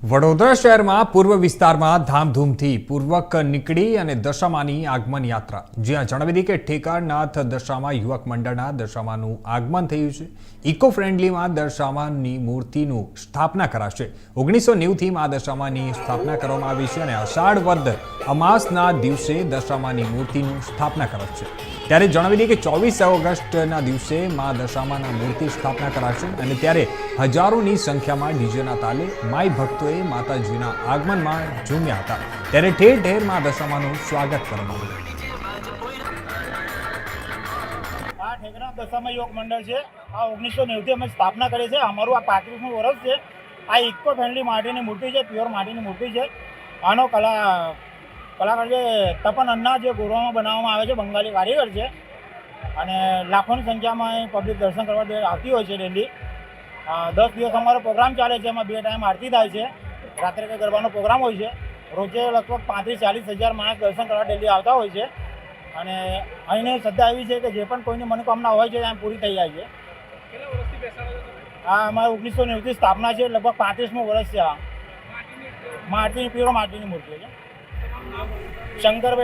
વડોદરા શહેરમાં પૂર્વ વિસ્તારમાં ધામધૂમથી પૂર્વક નીકળી અને દશામાની આગમન યાત્રા, જ્યાં જણાવી દઈએ કે ઠેકાણનાથ દશામા યુવક મંડળના દશામાનું આગમન થયું છે. ઇકો ફ્રેન્ડલીમાં દશામાની મૂર્તિનું સ્થાપના કરાશે. 1990થી મા દશામાની સ્થાપના કરવામાં આવી છે અને અષાઢ વદ અમાસના દિવસે દશામાની મૂર્તિનું સ્થાપના કરાશે. ત્યારે જણાવી દઈએ કે 24 ઓગસ્ટના દિવસે મા દશામાના મૂર્તિ સ્થાપના કરાશે અને ત્યારે હજારોની સંખ્યામાં ડીજેના તાલે માઈ ભક્તોએ માતાજીના આગમનમાં ઝૂમ્યા હતા. ત્યારે ઠેર ઠેર મા દશામાનું સ્વાગત કરવામાં આવ્યું. આ ઠેકાણા દશામા યુવક મંડળ છે. આ 1990થી અમે સ્થાપના કરી છે. અમારું આ 35મું વર્ષ છે. આ ઇકો ફ્રેન્ડલી માટીની મૂર્તિ છે, પ્યોર માટીની મૂર્તિ છે. આનો કલાકાર જે તપન અન્ના જે ગોરવામાં બનાવવામાં આવે છે, બંગાળી કારીગર છે અને લાખોની સંખ્યામાં અહીં પબ્લિક દર્શન કરવા આવતી હોય છે ડેલી. 10 દિવસ અમારો પ્રોગ્રામ ચાલે છે. એમાં 2 ટાઈમ આરતી થાય છે. રાત્રે કંઈ ગરબાનો પ્રોગ્રામ હોય છે. રોજે લગભગ 35-40 હજાર માણસ દર્શન કરવા ડેલી આવતા હોય છે અને અહીંની શ્રદ્ધા એવી છે કે જે પણ કોઈની મનોકામના હોય છે ત્યાં પૂરી થઈ જાય છે. આ અમારે 1990થી સ્થાપના છે. લગભગ 35મું વર્ષ છે. આ પ્યોર માટીની મૂર્તિ છે. શંકરભાઈ